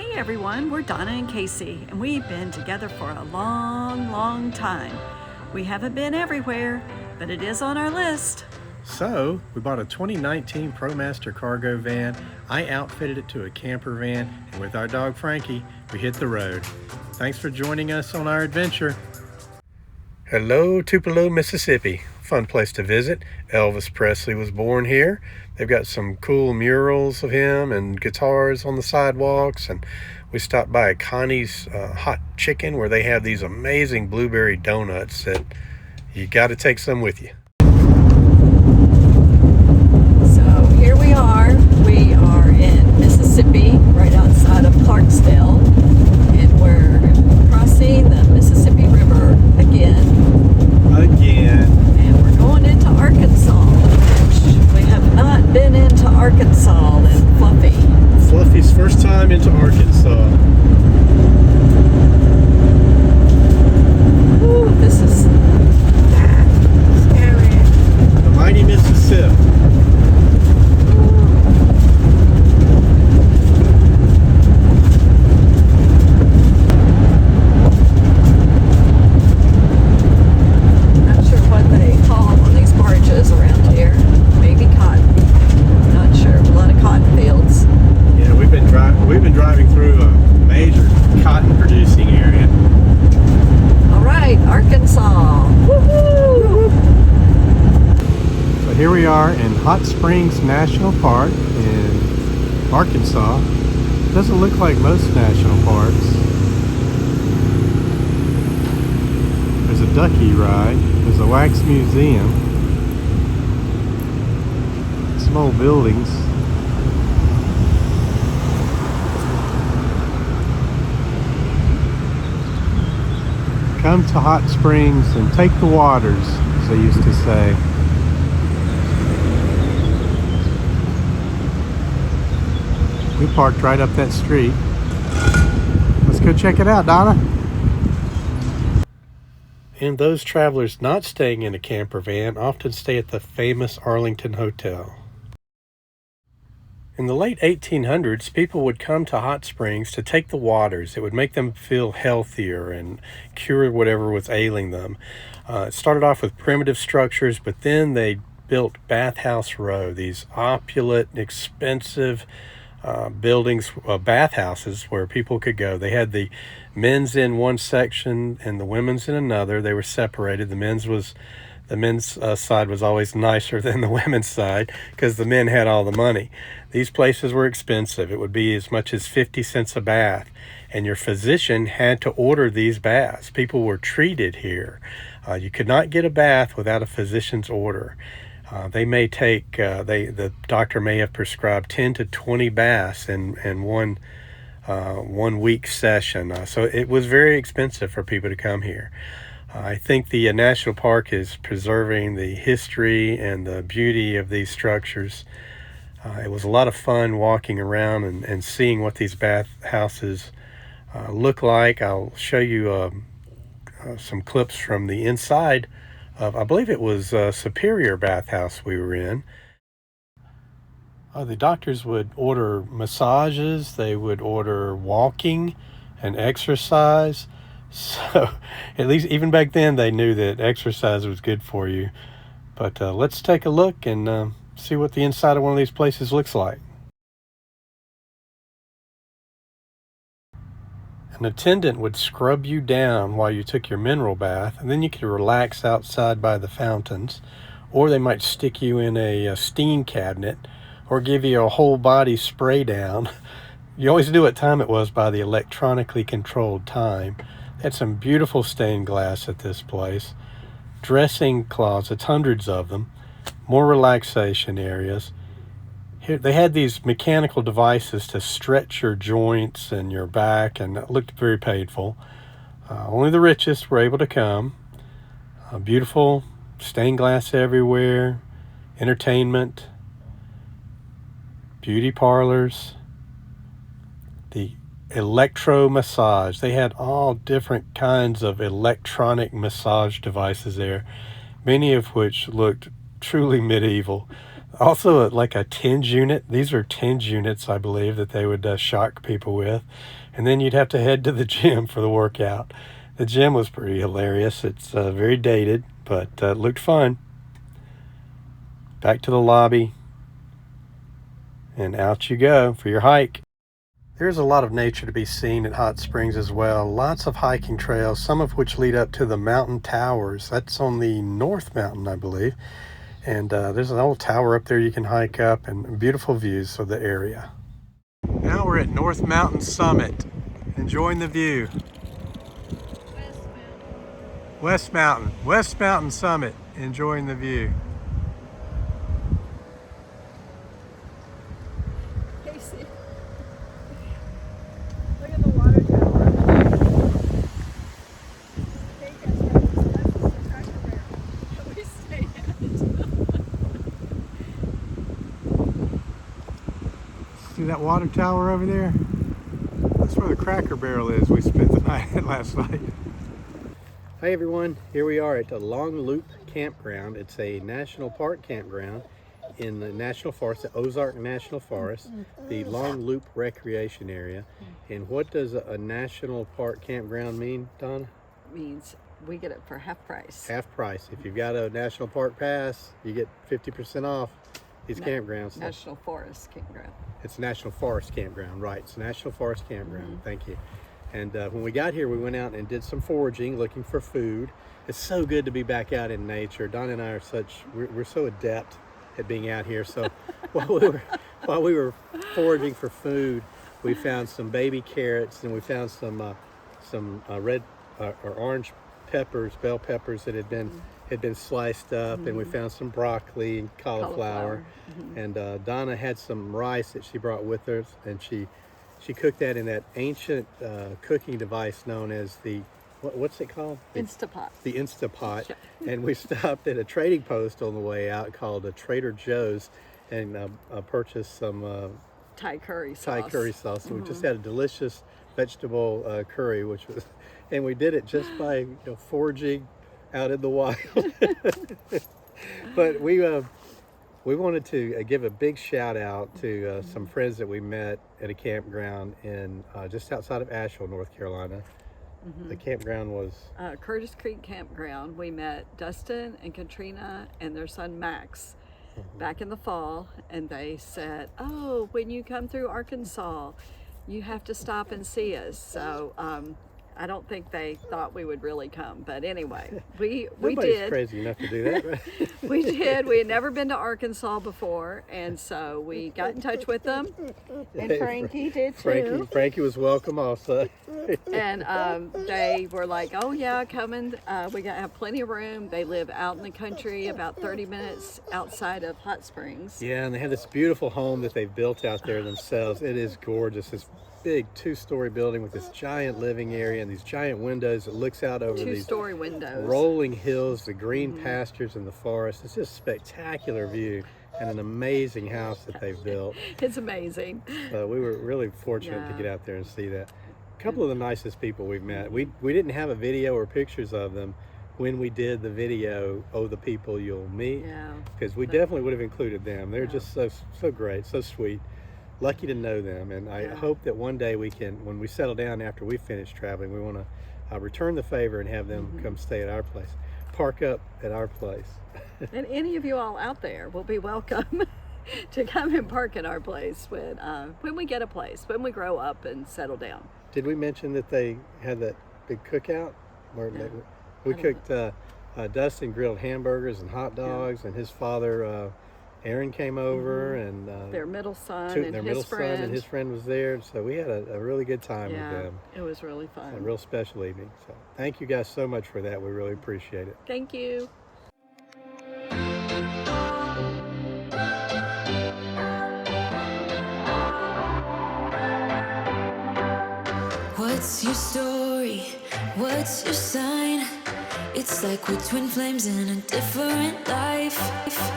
Hey everyone, we're Donna and Casey, and we've been together for a long time. We haven't been everywhere, but it is on our list. So, we bought a 2019 ProMaster cargo van. I outfitted it to a camper van, and with our dog Frankie, we hit the road. Thanks for joining us on our adventure. Hello, Tupelo, Mississippi. Fun place to visit. Elvis Presley was born here. They've got some cool murals of him and guitars on the sidewalks. And we stopped by Connie's Hot Chicken, where they have these amazing blueberry donuts that you got to take some with you. So here we are. We are in Mississippi, right outside of Clarksdale, and we're crossing the Mississippi River again. And we're going into Arkansas, which we have not been into Arkansas in Fluffy. Fluffy's first time into Arkansas. Ooh, this is scary. The mighty Mississippi. Not sure what they call on these barges around here. Maybe cotton. Not sure. A lot of cotton fields. Yeah, we've been driving through a major cotton producing area. All right, Arkansas. Woohoo! So here we are in Hot Springs National Park in Arkansas. Doesn't look like most national parks. There's a ducky ride. There's a wax museum. Some old buildings. Come to Hot Springs and take the waters, as they used to say. We parked right up that street. Let's go check it out, Donna. And those travelers not staying in a camper van often stay at the famous Arlington Hotel. In the late 1800s, people would come to Hot Springs to take the waters. It would make them feel healthier and cure whatever was ailing them. It started off with primitive structures, but then they built Bathhouse Row, these opulent, expensive buildings, bathhouses where people could go. They had the men's in one section and the women's in another. They were separated. The men's side was always nicer than the women's side because the men had all the money. These places were expensive. It would be as much as 50 cents a bath, and your physician had to order these baths. People were treated here. You could not get a bath without a physician's order. They may take, the doctor may have prescribed 10 to 20 baths in one 1 week session. So it was very expensive for people to come here. I think the National Park is preserving the history and the beauty of these structures. It was a lot of fun walking around and seeing what these bathhouses look like. I'll show you some clips from the inside of, I believe it was Superior Bathhouse we were in. The doctors would order massages, they would order walking and exercise. So at least even back then they knew that exercise was good for you. But let's take a look and see what the inside of one of these places looks like. An attendant would scrub you down while you took your mineral bath, and then you could relax outside by the fountains, or they might stick you in a steam cabinet or give you a whole body spray down. You always knew what time it was by the electronically controlled time. They had some beautiful stained glass at this place. Dressing closets, hundreds of them. More relaxation areas. Here, they had these mechanical devices to stretch your joints and your back, and it looked very painful. Only the richest were able to come. Beautiful stained glass everywhere. Entertainment. Beauty parlors. The electro massage. They had all different kinds of electronic massage devices there, many of which looked truly medieval. Also, like a tinge unit. These are tinge units, I believe, that they would shock people with. And then you'd have to head to the gym for the workout. The gym was pretty hilarious. It's very dated, but looked fun. Back to the lobby, and out you go for your hike. There's a lot of nature to be seen at Hot Springs as well. Lots of hiking trails, some of which lead up to the mountain towers. That's on the North Mountain, I believe. And there's an old tower up there you can hike up, and beautiful views of the area. Now we're at North Mountain Summit, enjoying the view. West Mountain Summit, enjoying the view. Casey, look at the water tower. We stay at it. See that water tower over there? That's where the Cracker Barrel is we spent the night at last night. Hi everyone, here we are at the Long Loop Campground. It's a national park campground in the National Forest, the Ozark National Forest, the Long Loop Recreation Area. And what does a national park campground mean, Donna? Means we get it for half price. Half price. If you've got a national park pass, you get 50% off these campgrounds. National Forest Campground. It's National Forest Campground, right? It's National Forest Campground. Thank you. And when we got here, we went out and did some foraging, looking for food. It's so good to be back out in nature. Donna and I are we're so adept at being out here. So while we were foraging for food, we found some baby carrots, and we found some red or orange peppers, bell peppers that had been sliced up, and we found some broccoli and cauliflower. And Donna had some rice that she brought with her, and she cooked that in that ancient cooking device known as the, what's it called? Instapot. The Instapot. And we stopped at a trading post on the way out called a Trader Joe's, and purchased some Thai curry sauce. Thai curry sauce. So we just had a delicious vegetable curry, and we did it just by foraging out in the wild. But we wanted to give a big shout out to some friends that we met at a campground in just outside of Asheville, North Carolina. The campground was Curtis Creek Campground. We met Dustin and Katrina and their son Max back in the fall, and they said, "Oh, when you come through Arkansas, you have to stop and see us." So I don't think they thought we would really come, but anyway, we Nobody's did. crazy enough to do that, right? We did. We had never been to Arkansas before, and so we got in touch with them. And Frankie did too. Frankie was welcome also. And they were like, "Oh yeah, come in. We have plenty of room." They live out in the country, about 30 minutes outside of Hot Springs. Yeah, and they have this beautiful home that they've built out there themselves. It is gorgeous. It's big 2-story building with this giant living area and these giant windows that looks out over these 2-story windows, rolling hills, the green pastures and the forest. It's just a spectacular view and an amazing house that they've built. It's amazing. We were really fortunate to get out there and see that. A couple of the nicest people we've met. We didn't have a video or pictures of them when we did the video, "Oh, the People You'll Meet," because we definitely would have included them. They're just so great, so sweet. Lucky to know them, and I hope that one day we can, when we settle down after we finish traveling, we want to return the favor and have them come stay at our place, park up at our place. And any of you all out there will be welcome to come and park at our place when we get a place, when we grow up and settle down. Did we mention that they had that big cookout where we cooked? Dustin grilled hamburgers and hot dogs, and his father Aaron came over, and their middle son and his friend was there. So we had a really good time with them. It was really fun. A real special evening. So thank you guys so much for that. We really appreciate it. Thank you. What's your story? What's your sign? It's like we're twin flames in a different life.